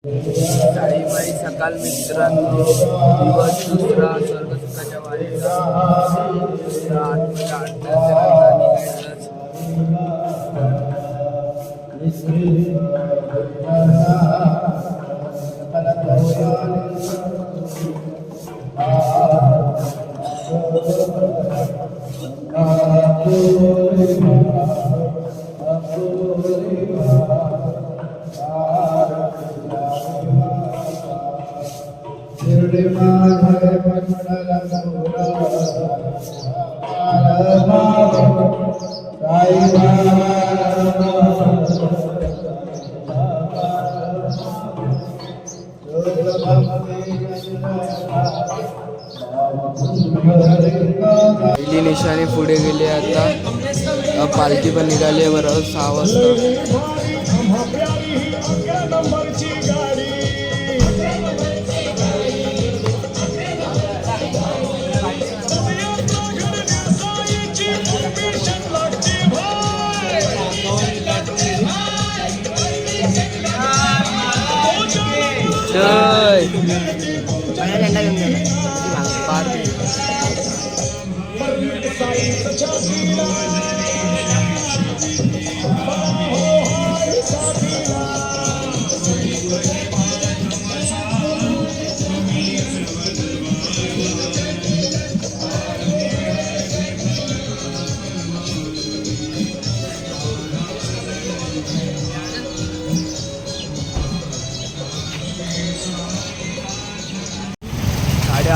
साईबाई सकाळ मित्रांनो, दिवस दुसरा स्वर्गसुखाच्या वारीचा पहिली निशाणी पुढे गेली. आता पालखी पण निघाली आहे. बरोबर 6 वाजता.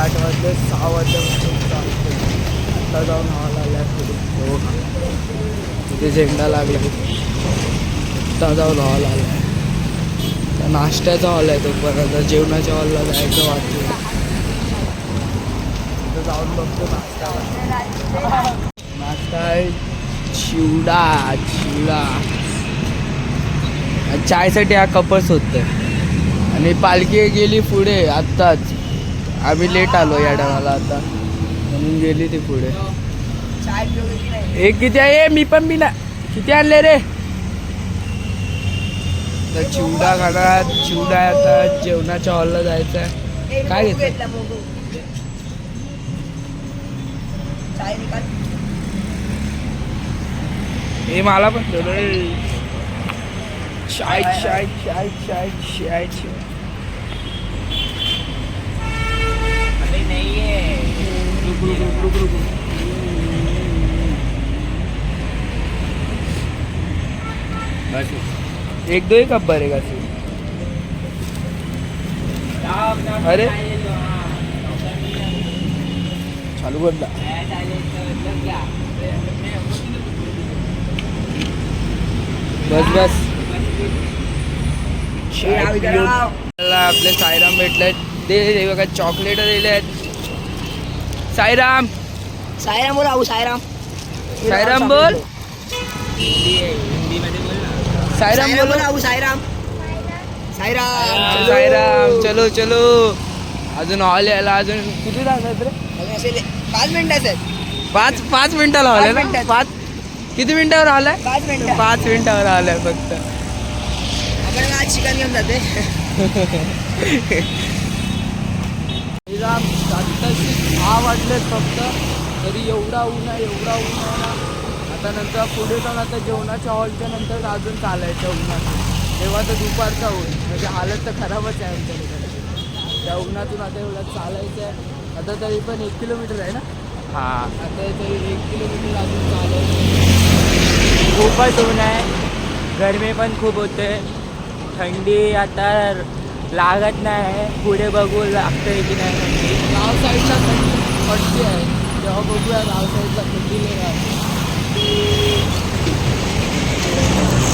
आठ वाजले, 6 वाजल्यापासून आता जाऊन हवा लागला पुढे. तिथे झेंडा लागला. आता जाऊन हवा लागला. नाश्त्याचा हॉल आहे तो. परत जेवणाच्या हॉलला जायचं वाटतं. तिथं जाऊन बघतो नाश्ता आहे. चिवडा चायसाठी हा कपच होतं. आणि पालखी गेली पुढे आत्ताच. आम्ही लेट आलो या टायमाला आता, म्हणून गेली ती पुढे. एक किती आहे? मी पण ना किती आणले रे? तर चिवडा खाणार. चिवडा आता जेवणाच्या हॉलला जायचं आहे. काय घेतलं? हे मला पण चाय चाय चाय चाय चाय चाय. एक दो ही कप भरेगा सिर्फ. अरे चालू बदला. बस आपले साईराम भेटले. ते बघा चॉकलेट दिले आहेत. साईराम बोल. आऊ साईराम बोल. साईराम बोल. आऊ साईराम. चलो. अजून हॉल यायला अजून किती तास रे? 5 मिनिटात. 5 मिनिटाला हॉल आहे ना? 5 किती मिनिटावर आलाय? 5 मिनिटावर आलाय फक्त. आपण आज चिकन घेऊन जाते. आता 6 वाजलेत फक्त, तरी एवढा ऊन आहे ना. आता नंतर पुढे जाऊन आता जेवणाच्या हॉलच्या नंतर अजून चालायचं उन्हात. तेव्हा तर दुपारचा ऊन, म्हणजे हालत तर खराबच आहे आमच्याकडे. त्या उन्हातून आता एवढं चालायचं आहे. आता तरी पण 1 किलोमीटर आहे ना? हां, आता तरी 1 किलोमीटर अजून चालायचं. खूपच ऊन आहे. गरमी पण खूप होते. थंडी आता लागत नाही. पुढे बघू लागतंय की नाही. गाव साईडला थंडी पडते आहे. तेव्हा बघूया गाव साईडला थंडी नाही.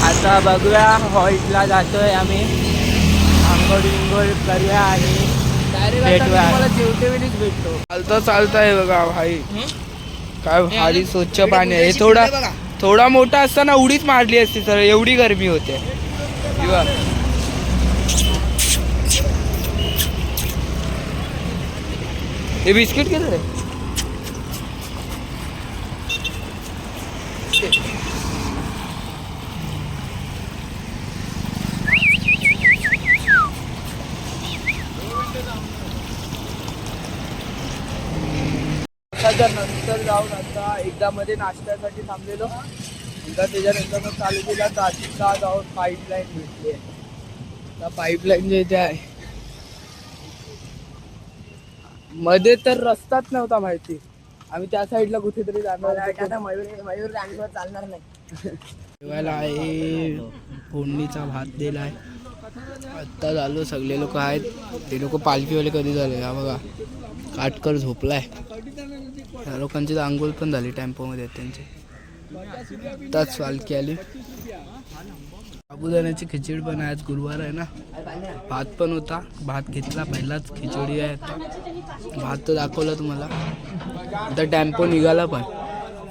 आता बघूया. हॉल्टला जातोय आम्ही. आंघोळ करूया आणि मला जेवते वेळीच भेटतो. चालता आहे बघा भाई. काय भारी स्वच्छ पाणी आहे. थोडा मोठा असताना उडीच मारली असती तर एवढी गरमी होते. हे बिस्किट किती रे? नाश्त्याच्या नंतर जाऊन आता एकदा मध्ये नाश्त्यासाठी थांबलेलो, एकदा त्याच्यानंतर मग चालू केला. तर आता जाऊन पाईपलाईन भेटली आहे. त्या पाईपलाईन जे इथे आहे मध्ये तर रस्ताच नव्हता माहिती, आम्ही त्या साईडला कुठेतरी जाणार. आता मयूर रांगेवर चालणार नाही. जेवायला आहे फोडणीचा भात दिला आहे. आत्ता झालो, सगळे लोक आहेत. ते लोक पालखीवाले कधी झाले हा बघा, काटकर झोपलाय. त्या लोकांची तर आंघोळ पण झाली टेम्पोमध्ये त्यांची. आत्ताच पालखी आली. साबुदाण्याची खिचडी पण आहे, आज गुरुवार आहे ना. भात पण होता, भात घेतला पहिलाच. खिचडी आहे आता. भात तर दाखवला तुम्हाला. आता टेम्पो निघाला पण.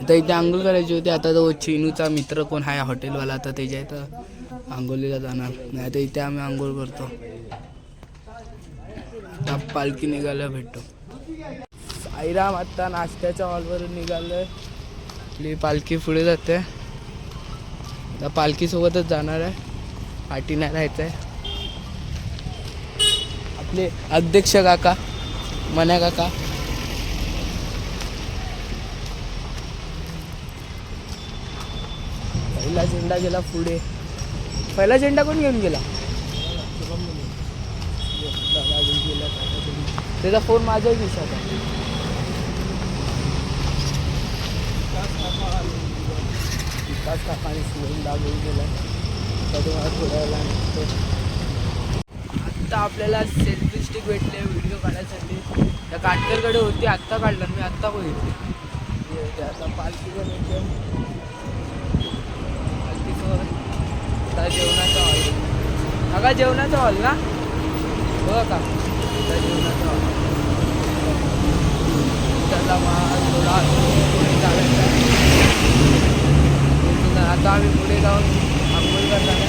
आता इथे आंघोळ करायची होती. आता तो चिनूचा मित्र कोण आहे हॉटेलवाला, तर त्याच्या इथं आंघोळीला जाणार. नाही तर इथे आम्ही आंघोळ करतो. आता पालखी निघायला भेटतो. साईराम आत्ता नाश्त्याच्या हॉलवरून निघालोय. आपली पालखी पुढे जाते. आता पालखीसोबतच जाणार आहे, पाठी नाही राहायचं आहे. आपले अध्यक्ष काका, मन्या काका. पहिला झेंडा गेला पुढे. पहिला झेंडा कोण घेऊन गेला? त्याचा फोन माझ्याही दिसत आहे. विकास काकाने झेंडा घेऊन गेला. तुम्हाला थोड्या वेळा आत्ता आपल्याला सेल्फी स्टिक भेटले व्हिडिओ काढायसाठी. त्या काटकरकडे होती, आत्ता काढलं मी. आत्ता बघितली. आता पालखी पण होते. आता जेवणाचा हॉल. काका जेवणाचा हॉल ना बघा का, आता जेवणाचा हॉल. त्याला थोडा पुढे चालायचा. आता आम्ही पुढे जाऊन आंघोळ करणार आहे.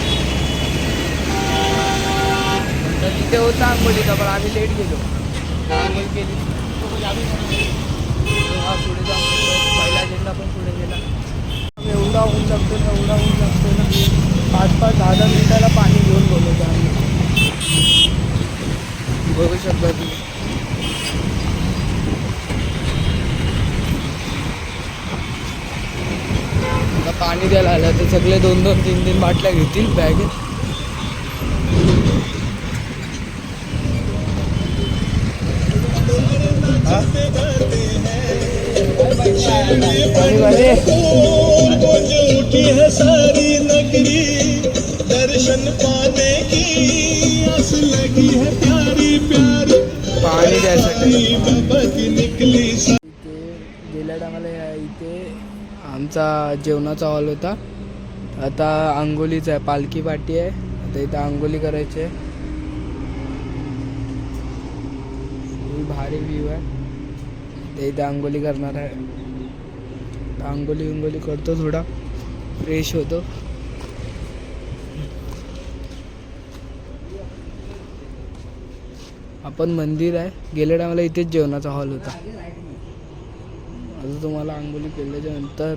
तर तिथे होता आंघोळीचा, पण आम्ही लेट गेलो. आंघोळ केली तेव्हा पुढे जाऊन पहिला झेंडा पण पुढे गेला. एवढा ऊन लागतो ना, एवढा ऊन लागतो ना. 5-10 मिनिटाला पाणी घेऊन बोलवतो आम्ही. बघू शकता तुम्ही. आता पाणी द्यायला आलं तर सगळे 2-2, 3-3 बाटल्या घेतील बॅगेत. उठी है सारी नगरी, दर्शन पाने की आस लगी है प्यारी प्यारी. पाणी द्यायसाठी बाबा की निकली. इथे गेल्या टायमाला इथे आमचा जेवणाचा हॉल होता. आता आंघोलीचा आहे, पालखी पाठी आहे. आता इथं आंघोली करायची आहे. भारी व्ह्यू आहे. ते इथे आंघोली करणार आहे. आंघोली करतो, थोडा फ्रेश होतो. आपण मंदिर आहे. गेल्या टायमाला इथेच जेवणाचा हॉल होता. आता तुम्हाला आंघोली केल्याच्या नंतर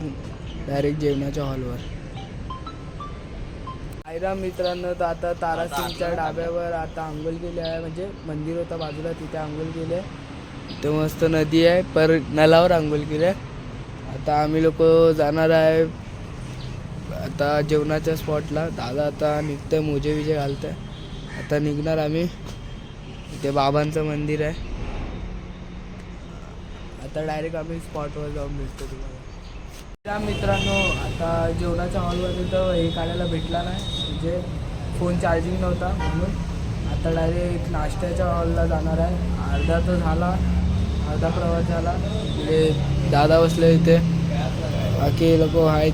डायरेक्ट जेवणाच्या हॉलवर. आयराम मित्रांनो, तर आता तारासिंगच्या डाब्यावर आता आंघोळ केली आहे. म्हणजे मंदिर होता बाजूला, तिथे आंघोळ केली आहे. तिथे मस्त नदी आहे, पर नलावर आंघोळ केली आहे. आता आम्ही लोक जाणार आहे आता जेवणाच्या स्पॉटला. दादा आता निघतंय, मोजे विजे घालतंय. आता निघणार आम्ही. इथे बाबांचं मंदिर आहे. आता डायरेक्ट आम्ही स्पॉटवर जाऊन भेटतो तुम्हाला. मित्रांनो, आता जेवणाच्या हॉलमध्ये तर हे काढायला भेटला नाही, म्हणजे फोन चार्जिंग नव्हता म्हणून. आता डायरेक्ट नाश्त्याच्या हॉलला जाणार आहे. अर्धा प्रवास झाला. इकडे दादा बसले इथे, बाकी लोक आहेत,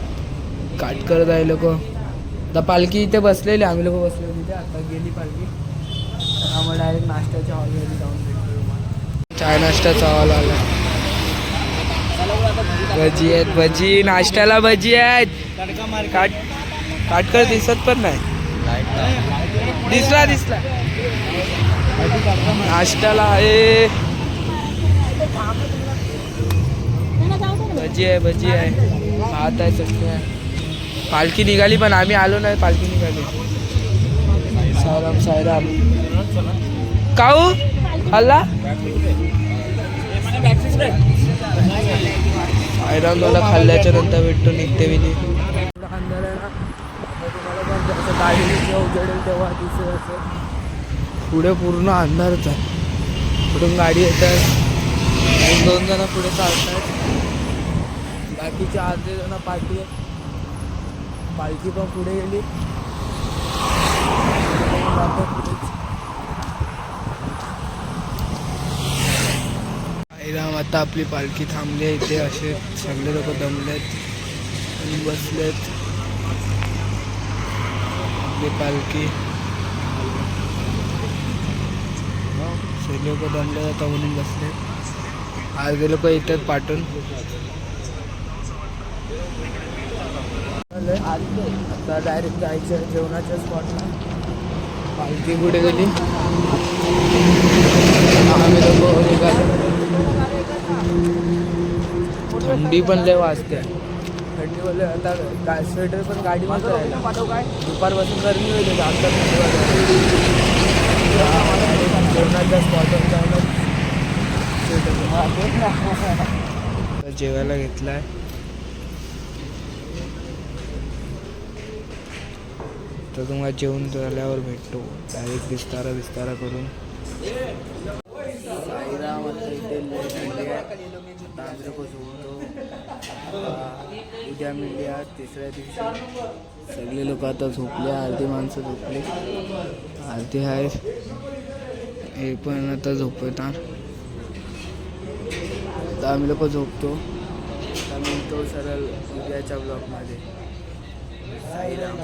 काटकर आहे लोक. आता पालखी इथे बसलेली, आम्ही लोक बसले तिथे. आता गेली पालखी. त्यामुळे डायरेक्ट नाश्त्याच्या हॉलमध्ये जाऊन भेटतो. चाय नाश्त्याचा हॉल आला. भजी आहेत, भजी नाश्त्याला भजी आहेत. काटकर दिसत पण नाही. दिसला नाश्त्याला आहे. भजी आहे, भात आहे, चटणी आहे. पालखी निघाली पण आम्ही आलो नाही. पालखी निघाली. साईराम काऊ हल्ला साईरामला खाल्ल्याच्या नंतर भेटतो निघते विधी अंधार आहे ना. आता तुम्हाला पण जसं गाडी जेव्हा उजेडेल तेव्हा दिसेल असं पुढे पूर्ण अंधारच आहे. पुढून गाडी येतात, 2 जण पुढे चालतात, बाकीचे अर्धे जण पाठी आहेत. पालखी पण पुढे गेली. साईराम आता आपली पालखी थांबली आहे इथे. असे सगळे लोक दमलेत आणि बसलेत. आपली पालखी सगळे लोक दमले जाता म्हणून बसले. अर्धे लोक येतात पाठून. आता डायरेक्ट जायचं जेवणाच्या स्पॉटला. पालखी पुढे गेली, आम्ही लोक निघालो. थंडी पण लय वाजते. थंडी बोलले आता स्वेटर पण गाडीमध्ये राहिला. दुपारपासून गरमी होईल आता थंडी वाजते. जेवणाच्या स्पॉटवर जाऊन जेवायला घेतलाय. तर तुम्हाला जेवण झाल्यावर भेटतो डायरेक्ट विस्तारा करून. साईराम आता इथे झोपतो. उद्या मिळूया तिसऱ्या दिवशी. सगळे लोक आता झोपले, अर्धी माणसं झोपली, अर्धी आहे हे पण आता झोपतात. आता आम्ही लोक झोपतो. आता मी तो सरळ उद्याच्या ब्लॉगमध्ये. साईराम.